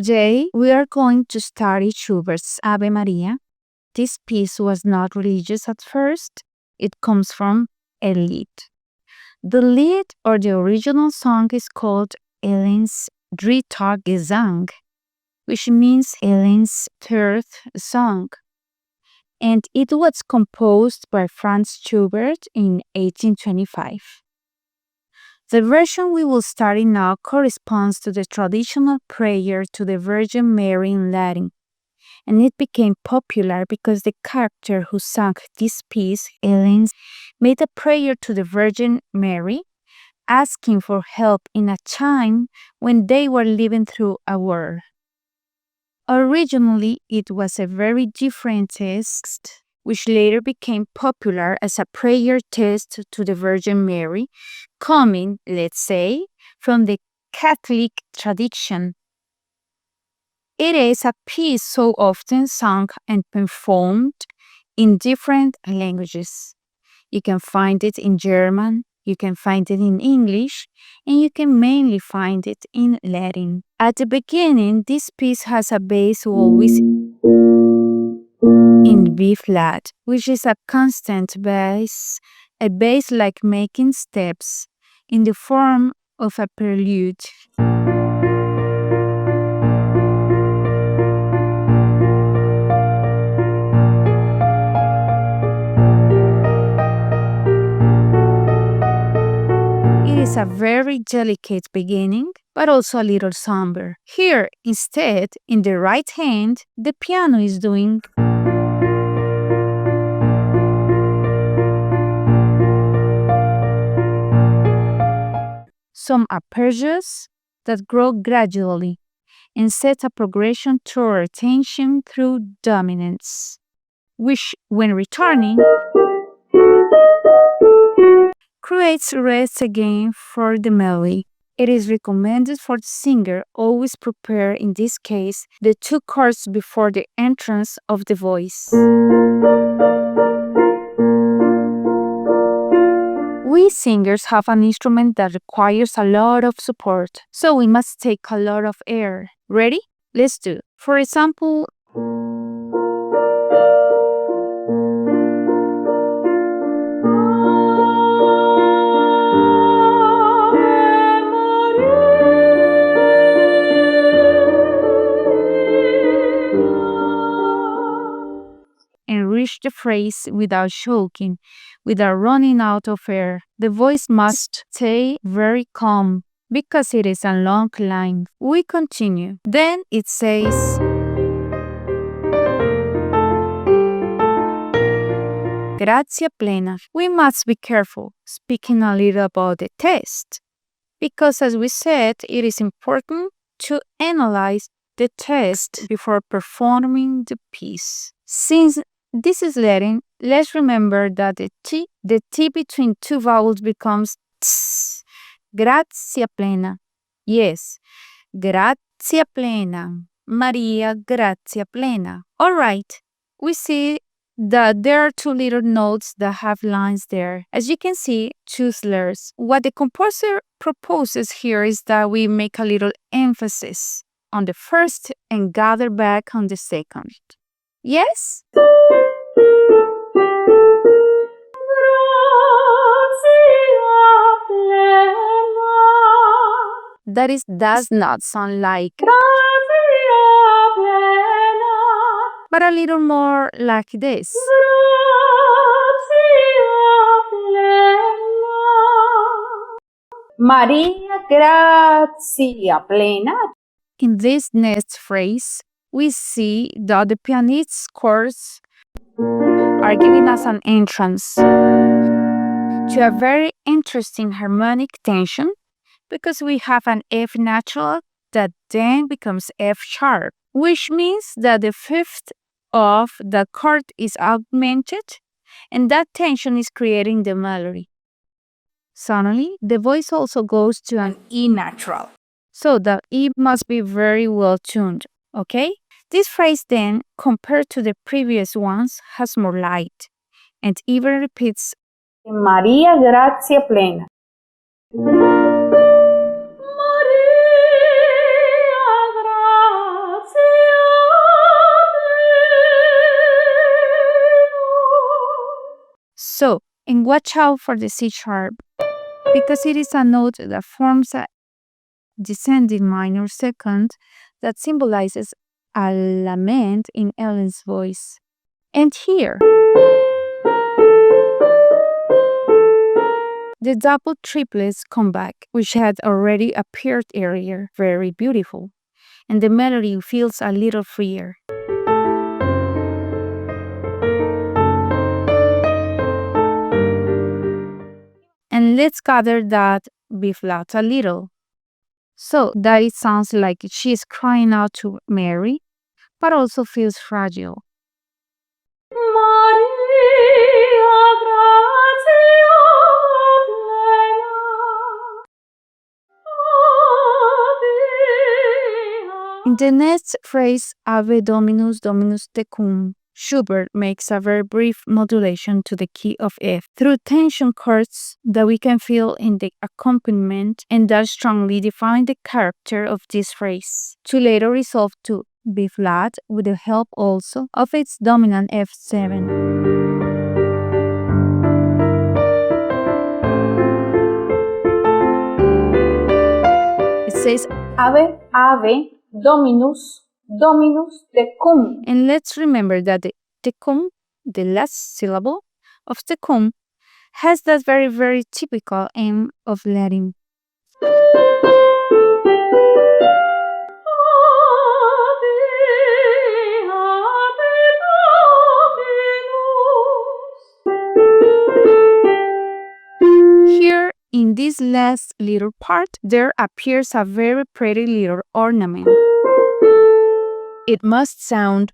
Today, we are going to study Schubert's Ave Maria. This piece was not religious at first. It comes from a lied. The lied, or the original song, is called Ellen's Dritter Gesang, which means Ellen's third song. And it was composed by Franz Schubert in 1825. The version we will study now corresponds to the traditional prayer to the Virgin Mary in Latin, and it became popular because the character who sang this piece, Ellen, made a prayer to the Virgin Mary, asking for help in a time when they were living through a war. Originally, it was a very different text, which later became popular as a prayer text to the Virgin Mary, coming, let's say, from the Catholic tradition. It is a piece so often sung and performed in different languages. You can find it in German, you can find it in English, and you can mainly find it in Latin. At the beginning, this piece has a bass always in B flat, which is a constant bass, a bass like making steps in the form of a prelude. It is a very delicate beginning, but also a little somber. Here, instead, in the right hand, the piano is doing some arpeggios that grow gradually and set a progression toward attention through dominance, which, when returning, creates rest again for the melody. It is recommended for the singer always prepare, in this case, the two chords before the entrance of the voice. We singers have an instrument that requires a lot of support, so we must take a lot of air. Ready? Let's do it. For example, and reach the phrase without choking, without running out of air. The voice must stay very calm because it is a long line. We continue. Then it says, Gratzia Plena. We must be careful speaking a little about the text, because as we said, it is important to analyze the text before performing the piece. Since this is Latin, let's remember that the T between two vowels becomes ts. Gratzia Plena. Yes, Gratzia Plena. Maria Gratzia Plena. All right, we see that there are two little notes that have lines there. As you can see, two slurs. What the composer proposes here is that we make a little emphasis on the first and gather back on the second. Yes? That does not sound like, but a little more like this. Maria Gratzia Plena. In this next phrase, we see that the pianist's chords are giving us an entrance to a very interesting harmonic tension because we have an F natural that then becomes F sharp, which means that the fifth of the chord is augmented and that tension is creating the melody. Suddenly, the voice also goes to an E natural. So the E must be very well tuned, okay? This phrase then, compared to the previous ones, has more light and even repeats Maria Gratzia Plena. So, and watch out for the C sharp, because it is a note that forms a descending minor second that symbolizes a lament in Ellen's voice. And here, the double triplets come back, which had already appeared earlier, very beautiful, and the melody feels a little freer. And let's gather that B flat a little, so that it sounds like she's crying out to Mary, but also feels fragile. In the next phrase, Ave Dominus Dominus tecum, Schubert makes a very brief modulation to the key of F through tension chords that we can feel in the accompaniment and that strongly define the character of this phrase, to later resolve to B flat with the help also of its dominant F7. It says Ave, ave, dominus, dominus tecum. And let's remember that the tecum, the last syllable of tecum, has that very, very typical aim of Latin. Here, in this last little part, there appears a very pretty little ornament. It must sound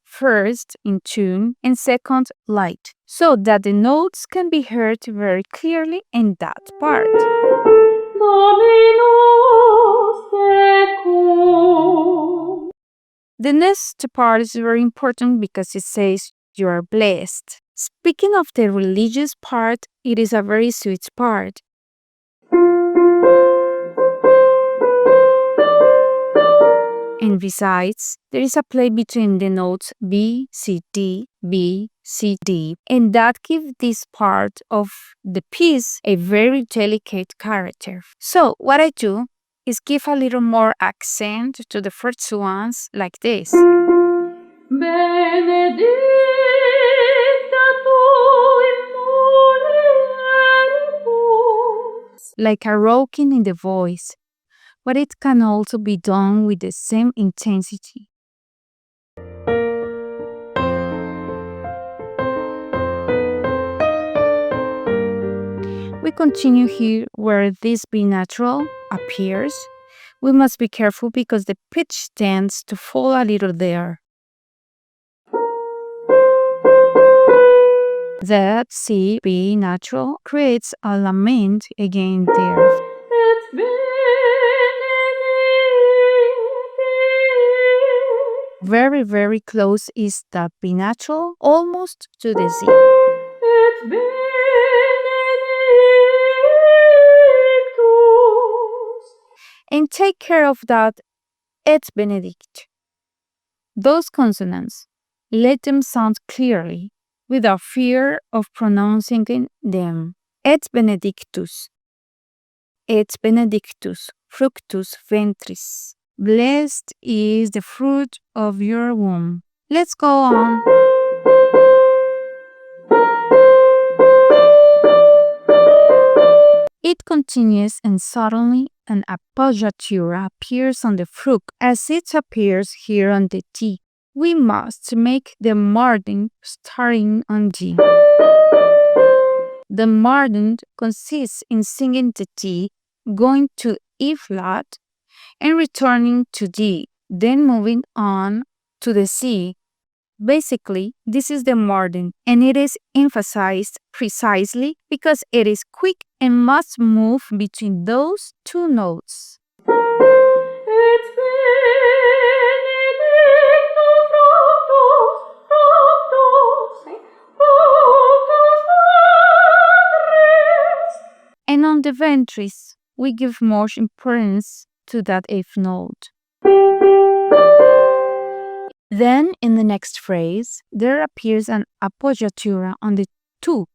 first in tune and second light, so that the notes can be heard very clearly in that part. The next part is very important because it says you are blessed. Speaking of the religious part, it is a very sweet part. And besides, there is a play between the notes B, C, D, B, C, D, and that gives this part of the piece a very delicate character. So what I do is give a little more accent to the first ones like this. Benedicta tu in mulieribus. Like a rocking in the voice, but it can also be done with the same intensity. We continue here where this B natural appears. We must be careful because the pitch tends to fall a little there. That C, B natural creates a lament again there. Very, very close is the B natural, almost to the Z. And take care of that et benedict. Those consonants, let them sound clearly without fear of pronouncing them. Et benedictus. Et benedictus, fructus ventris. Blessed is the fruit of your womb. Let's go on. It continues and suddenly an appoggiatura appears on the fruc as it appears here on the T. We must make the Mordent starting on G. The Mordent consists in singing the T, going to E flat, and returning to D, then moving on to the C. Basically, this is the Mordent, and it is emphasized precisely because it is quick and must move between those two notes. And on the ventris, we give more importance to that F note. Then, in the next phrase, there appears an appoggiatura on the 2,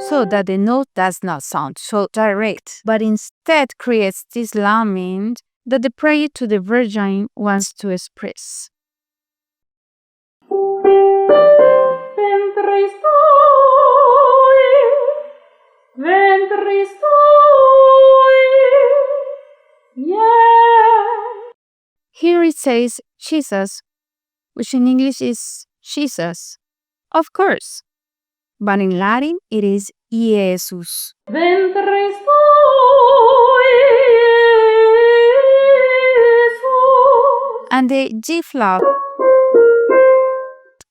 so that the note does not sound so direct, but instead creates this lament that the prayer to the Virgin wants to express. Ventris tui, ventris tui, yeah. Here it says Jesus, which in English is Jesus, of course, but in Latin it is Jesus. Ventris tui, Jesus. And the G flat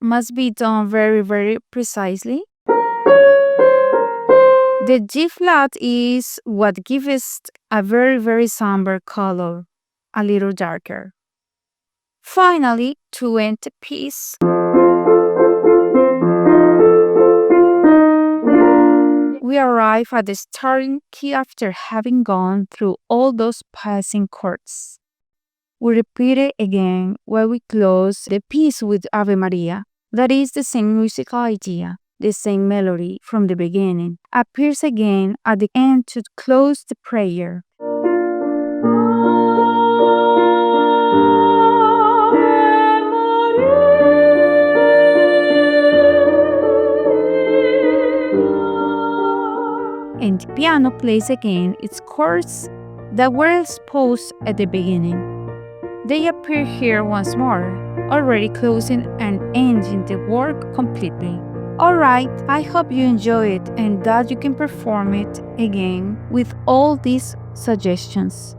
must be done very, very precisely. The G flat is what gives a very, very somber color, a little darker. Finally, to end the piece, we arrive at the starting key after having gone through all those passing chords. We repeat it again while we close the piece with Ave Maria. That is the same musical idea, the same melody from the beginning, appears again at the end to close the prayer. And the piano plays again its chords that were exposed at the beginning. They appear here once more, already closing and ending the work completely. Alright, I hope you enjoy it and that you can perform it again with all these suggestions.